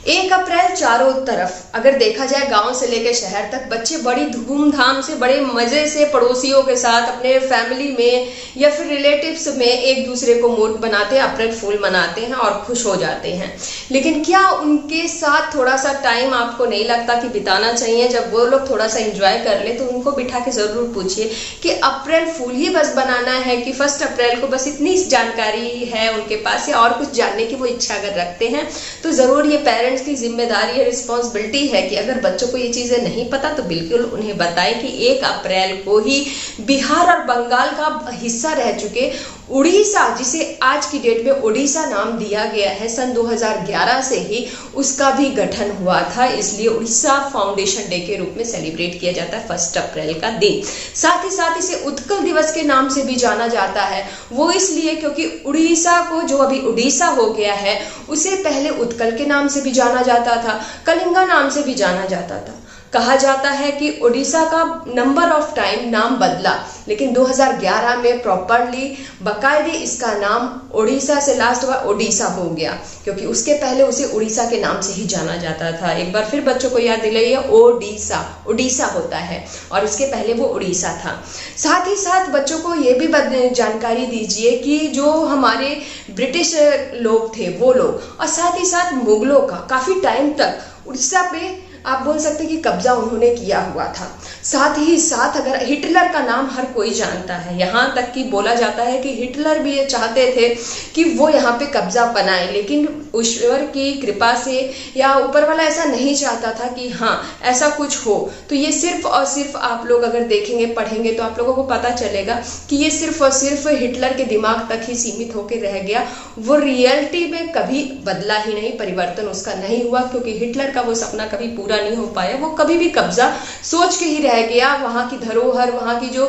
1 अप्रैल चारों तरफ अगर देखा जाए गांव से लेकर शहर तक बच्चे बड़ी धूमधाम से बड़े मजे से पड़ोसियों के साथ अपने फैमिली में या फिर रिलेटिव्स में एक दूसरे को मूर्ख बनाते हैं, अप्रैल फूल मनाते हैं और खुश हो जाते हैं। लेकिन क्या उनके साथ थोड़ा सा टाइम आपको नहीं लगता कि बिताना चाहिए? जब वो लोग थोड़ा सा एंजॉय कर ले तो उनको बिठा के जरूर पूछिए कि अप्रैल फूल ही बस बनाना है कि 1 अप्रैल को बस इतनी जानकारी है उनके पास या और कुछ जानने की वो इच्छा अगर रखते हैं तो जरूर ये पेरेंट्स की जिम्मेदारी है, रिस्पॉन्सिबिलिटी है कि अगर बच्चों को ये चीजें नहीं पता तो बिल्कुल उन्हें बताएं कि 1 अप्रैल को ही बिहार और बंगाल का हिस्सा रह चुके उड़ीसा, जिसे आज की डेट में उड़ीसा नाम दिया गया है, सन 2011 से ही उसका भी गठन हुआ था। इसलिए उड़ीसा फाउंडेशन डे के रूप में सेलिब्रेट किया जाता है 1 अप्रैल का दिन। साथ ही इसे उत्कल दिवस के नाम से भी जाना जाता है। वो इसलिए क्योंकि उड़ीसा को जो अभी उड़ीसा हो गया है उसे पहले उत्कल के नाम से भी जाना जाता था, कलिंगा नाम से भी जाना जाता था। कहा जाता है कि उड़ीसा का नंबर ऑफ टाइम नाम बदला, लेकिन 2011 में प्रॉपरली बाकायदे इसका नाम उड़ीसा से लास्ट हुआ ओडिशा हो गया, क्योंकि उसके पहले उसे उड़ीसा के नाम से ही जाना जाता था। एक बार फिर बच्चों को याद दिलाइए, उड़ीसा होता है और इसके पहले वो उड़ीसा था। साथ ही साथ बच्चों को ये भी जानकारी दीजिए कि जो हमारे ब्रिटिश लोग थे वो लोग, और साथ ही साथ मुगलों का काफी टाइम तक उड़ीसा पे आप बोल सकते हैं कि कब्जा उन्होंने किया हुआ था। साथ ही साथ अगर हिटलर का नाम हर कोई जानता है, यहाँ तक कि बोला जाता है कि हिटलर भी ये चाहते थे कि वो यहाँ पे कब्जा बनाए, लेकिन ईश्वर की कृपा से या ऊपर वाला ऐसा नहीं चाहता था कि हाँ ऐसा कुछ हो। तो ये सिर्फ और सिर्फ आप लोग अगर देखेंगे पढ़ेंगे तो आप लोगों को पता चलेगा कि ये सिर्फ और सिर्फ हिटलर के दिमाग तक ही सीमित होकर रह गया। वो रियलिटी में कभी बदला ही नहीं, परिवर्तन उसका नहीं हुआ, क्योंकि हिटलर का वो सपना कभी पूरा नहीं हो पाया। वो कभी भी कब्जा सोच के ही रह गया। वहां की धरोहर, वहां की जो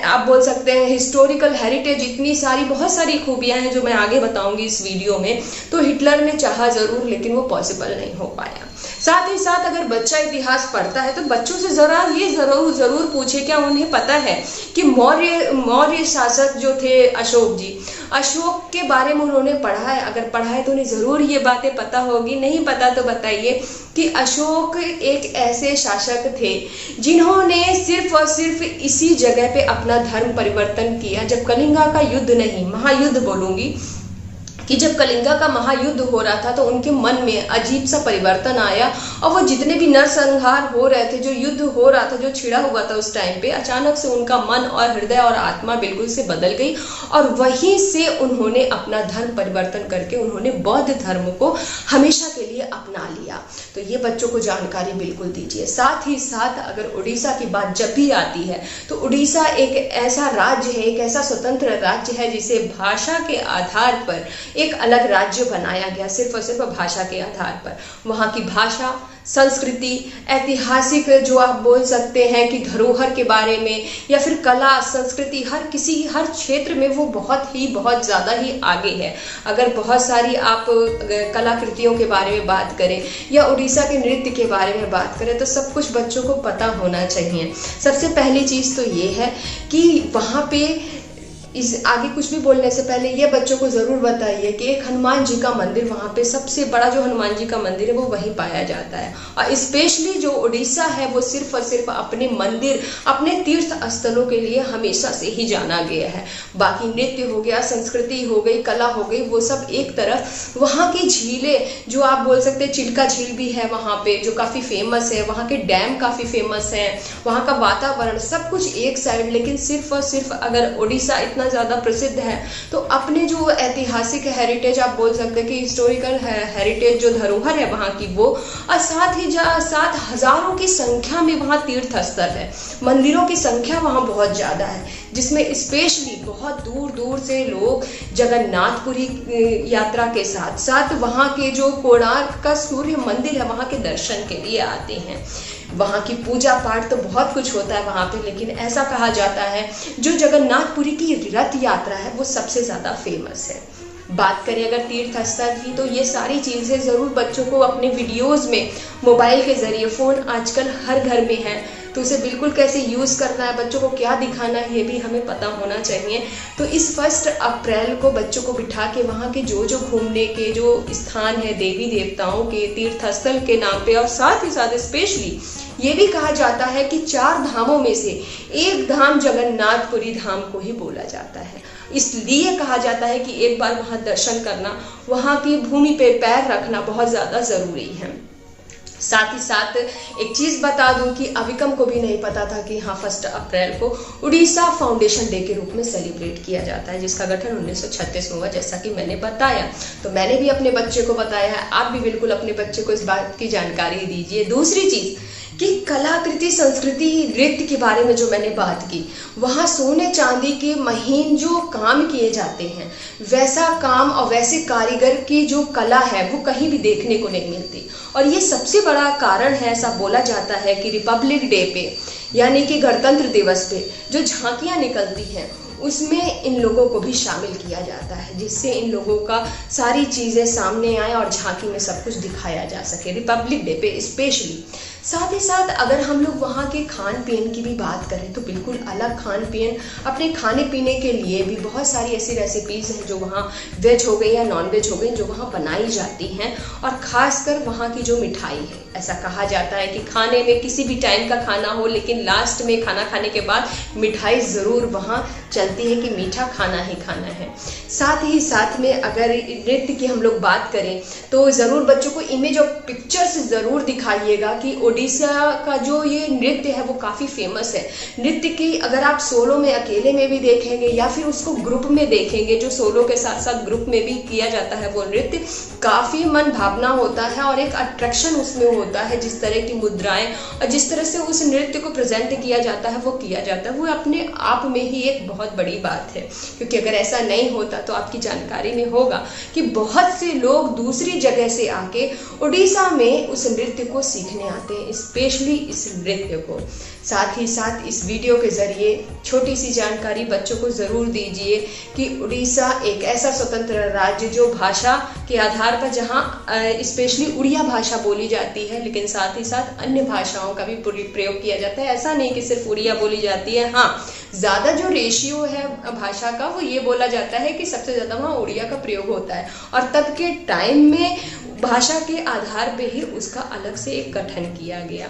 आप बोल सकते हैं हिस्टोरिकल हेरिटेज, इतनी सारी बहुत सारी खूबियां हैं जो मैं आगे बताऊंगी इस वीडियो में। तो हिटलर ने चाहा जरूर लेकिन वो पॉसिबल नहीं हो पाया। साथ ही साथ अगर बच्चा इतिहास पढ़ता है तो बच्चों से जरा ये जरूर पूछे, क्या उन्हें पता है कि मौर्य शासक जो थे अशोक जी, अशोक के बारे में उन्होंने पढ़ा है? अगर पढ़ा है तो उन्हें जरूर ये बातें पता होगी। नहीं पता तो बताइए कि अशोक एक ऐसे शासक थे जिन्होंने सिर्फ और सिर्फ इसी जगह पे अपना धर्म परिवर्तन किया। जब कलिंगा का युद्ध नहीं, महायुद्ध बोलूंगी, कि जब कलिंगा का महायुद्ध हो रहा था तो उनके मन में अजीब सा परिवर्तन आया और वो जितने भी नरसंहार हो रहे थे, जो युद्ध हो रहा था, जो छिड़ा हुआ था उस टाइम पे, अचानक से उनका मन और हृदय और आत्मा बिल्कुल से बदल गई और वहीं से उन्होंने अपना धर्म परिवर्तन करके उन्होंने बौद्ध धर्म को हमेशा के लिए अपना लिया। तो ये बच्चों को जानकारी बिल्कुल दीजिए। साथ ही साथ अगर उड़ीसा की बात जब भी आती है तो उड़ीसा एक ऐसा राज्य है, एक ऐसा स्वतंत्र राज्य है जिसे भाषा के आधार पर एक अलग राज्य बनाया गया, सिर्फ और सिर्फ भाषा के आधार पर। वहाँ की भाषा, संस्कृति, ऐतिहासिक जो आप बोल सकते हैं कि धरोहर के बारे में या फिर कला संस्कृति, हर क्षेत्र में वो बहुत ज़्यादा ही आगे है। अगर बहुत सारी आप कलाकृतियों के बारे में बात करें या उड़ीसा के नृत्य के बारे में बात करें तो सब कुछ बच्चों को पता होना चाहिए। सबसे पहली चीज़ तो ये है कि वहाँ पे इस आगे कुछ भी बोलने से पहले ये बच्चों को जरूर बताइए कि एक हनुमान जी का मंदिर, वहाँ पे सबसे बड़ा जो हनुमान जी का मंदिर है वो वहीं पाया जाता है। और स्पेशली जो उड़ीसा है वो सिर्फ और सिर्फ अपने मंदिर, अपने तीर्थ स्थलों के लिए हमेशा से ही जाना गया है। बाकी नृत्य हो गया, संस्कृति हो गई, कला हो गई, वो सब एक तरफ। वहाँ की झीलें जो आप बोल सकते हैं, चिल्का झील भी है वहाँ पे जो काफ़ी फेमस है, वहाँ के डैम काफ़ी फेमस है, वहाँ का वातावरण सब कुछ एक साइड। लेकिन सिर्फ और सिर्फ अगर उड़ीसा इतना ज़्यादा प्रसिद्ध है तो अपने जो ऐतिहासिक हेरिटेज आप बोल सकते हैं कि हिस्टोरिकल हेरिटेज जो धरोहर है वहाँ की वो, और साथ हजारों की संख्या में वहाँ तीर्थ स्थल है, मंदिरों की संख्या वहाँ बहुत ज़्यादा है, जिसमें स्पेशली बहुत दूर दूर से लोग जगन्नाथपुरी यात्रा के साथ साथ वहाँ के जो कोणार्क का सूर्य मंदिर है वहाँ के दर्शन के लिए आते हैं। वहाँ की पूजा पाठ तो बहुत कुछ होता है वहाँ पे, लेकिन ऐसा कहा जाता है जो जगन्नाथपुरी की रथ यात्रा है वो सबसे ज़्यादा फेमस है। बात करें अगर तीर्थ स्थल की तो ये सारी चीज़ें ज़रूर बच्चों को अपने वीडियोज़ में, मोबाइल के ज़रिए, फ़ोन आजकल हर घर में है, तो उसे बिल्कुल कैसे यूज़ करना है, बच्चों को क्या दिखाना है, ये भी हमें पता होना चाहिए। तो इस 1 अप्रैल को बच्चों को बिठा के वहाँ के जो घूमने के जो स्थान है देवी देवताओं के तीर्थ स्थल के नाम पे, और साथ ही साथ स्पेशली ये भी कहा जाता है कि 4 धामों में से एक धाम जगन्नाथपुरी धाम को ही बोला जाता है। इसलिए कहा जाता है कि एक बार वहाँ दर्शन करना, वहाँ की भूमि पे पैर रखना बहुत ज़्यादा ज़रूरी है। साथ ही साथ एक चीज़ बता दूं कि अविकम को भी नहीं पता था कि हाँ 1 अप्रैल को उड़ीसा फाउंडेशन डे के रूप में सेलिब्रेट किया जाता है, जिसका गठन 1936 में हुआ, जैसा कि मैंने बताया। तो मैंने भी अपने बच्चे को बताया है, आप भी बिल्कुल अपने बच्चे को इस बात की जानकारी दीजिए। दूसरी चीज़ कि कलाकृति, संस्कृति, नृत्य के बारे में जो मैंने बात की, वहाँ सोने चांदी के महीन जो काम किए जाते हैं, वैसा काम और वैसे कारीगर की जो कला है वो कहीं भी देखने को नहीं मिलती। और ये सबसे बड़ा कारण है, ऐसा बोला जाता है कि रिपब्लिक डे पे यानी कि गणतंत्र दिवस पे जो झांकियाँ निकलती हैं उसमें इन लोगों को भी शामिल किया जाता है, जिससे इन लोगों का सारी चीज़ें सामने आए और झांकी में सब कुछ दिखाया जा सके रिपब्लिक डे पे स्पेशली। साथ ही साथ अगर हम लोग वहाँ के खान पीन की भी बात करें तो बिल्कुल अलग खान पीन, अपने खाने पीने के लिए भी बहुत सारी ऐसी रेसिपीज़ हैं जो वहाँ वेज हो गई या नॉन वेज हो गई जो वहाँ बनाई जाती हैं। और ख़ासकर वहाँ की जो मिठाई है, ऐसा कहा जाता है कि खाने में किसी भी टाइम का खाना हो लेकिन लास्ट में खाना खाने के बाद मिठाई ज़रूर वहाँ चलती है कि मीठा खाना ही खाना है। साथ ही साथ में अगर नृत्य की हम लोग बात करें तो ज़रूर बच्चों को इमेज और पिक्चर्स ज़रूर दिखाइएगा कि ओडिशा का जो ये नृत्य है वो काफ़ी फेमस है। नृत्य की अगर आप सोलो में अकेले में भी देखेंगे या फिर उसको ग्रुप में देखेंगे, जो सोलो के साथ साथ ग्रुप में भी किया जाता है, वो नृत्य काफ़ी मन भावना होता है और एक अट्रैक्शन उसमें होता है। जिस तरह की मुद्राएं और जिस तरह से उस नृत्य को प्रेजेंट किया जाता है वो किया जाता है, वो अपने आप में ही एक बहुत बड़ी बात है। क्योंकि अगर ऐसा नहीं होता तो आपकी जानकारी में होगा कि बहुत से लोग दूसरी जगह से आके उड़ीसा में उस नृत्य को सीखने आते हैं, स्पेशली इस नृत्य को। साथ ही साथ इस वीडियो के ज़रिए छोटी सी जानकारी बच्चों को ज़रूर दीजिए कि उड़ीसा एक ऐसा स्वतंत्र राज्य जो भाषा के आधार पर, जहाँ स्पेशली उड़िया भाषा बोली जाती है, लेकिन साथ ही साथ अन्य भाषाओं का भी प्रयोग किया जाता है। ऐसा नहीं कि सिर्फ उड़िया बोली जाती है। हाँ, ज़्यादा जो रेशियो है भाषा का वो ये बोला जाता है कि सबसे ज़्यादा वहाँ उड़िया का प्रयोग होता है, और तब के टाइम में भाषा के आधार पे ही उसका अलग से एक गठन किया गया।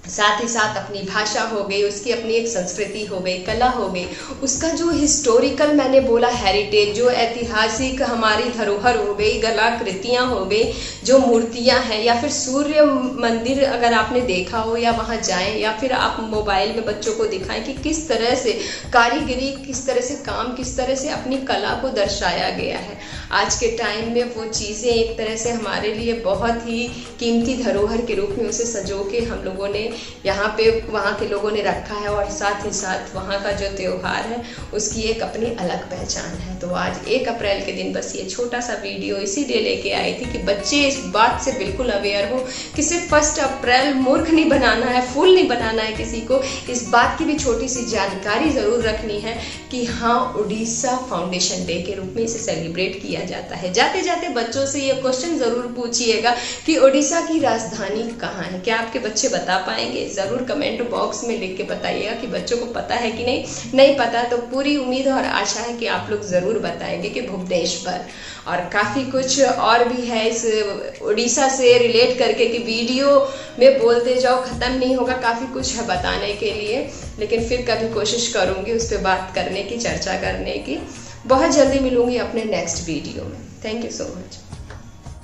साथ ही साथ अपनी भाषा हो गई, उसकी अपनी एक संस्कृति हो गई, कला हो गई, उसका जो हिस्टोरिकल मैंने बोला हेरिटेज, जो ऐतिहासिक हमारी धरोहर हो गई, कलाकृतियाँ हो गई, जो मूर्तियाँ हैं, या फिर सूर्य मंदिर अगर आपने देखा हो या वहाँ जाएं, या फिर आप मोबाइल में बच्चों को दिखाएं कि किस तरह से कारीगरी, किस तरह से काम, किस तरह से अपनी कला को दर्शाया गया है। आज के टाइम में वो चीज़ें एक तरह से हमारे लिए बहुत ही कीमती धरोहर के रूप में उसे संजो के हम लोगों ने यहाँ पे वहाँ के लोगों ने रखा है, और साथ ही साथ वहाँ का जो त्यौहार है उसकी एक अपनी अलग पहचान है। तो आज 1 अप्रैल के दिन बस ये छोटा सा वीडियो इसीलिए लेके आई थी कि बच्चे इस बात से बिल्कुल अवेयर हो कि सिर्फ 1 अप्रैल मूर्ख नहीं बनाना है, फूल नहीं बनाना है किसी को। इस बात की भी छोटी सी जानकारी ज़रूर रखनी है कि हाँ, उड़ीसा फाउंडेशन डे के रूप में इसे सेलिब्रेट किया जाता है। जाते जाते बच्चों से ये क्वेश्चन ज़रूर पूछिएगा कि उड़ीसा की राजधानी कहाँ है। क्या आपके बच्चे बता पाएंगे? ज़रूर कमेंट बॉक्स में लिख के बताइएगा कि बच्चों को पता है कि नहीं पता। तो पूरी उम्मीद और आशा है कि आप लोग ज़रूर बताएंगे कि भुवनेश्वर। और काफ़ी कुछ और भी है इस उड़ीसा से रिलेट करके कि वीडियो में बोलते जाओ, ख़त्म नहीं होगा, काफ़ी कुछ है बताने के लिए, लेकिन फिर कभी कोशिश करूँगी उस पर बात करने की, चर्चा करने की। बहुत जल्दी मिलूँगी अपने नेक्स्ट वीडियो में। Thank you so much.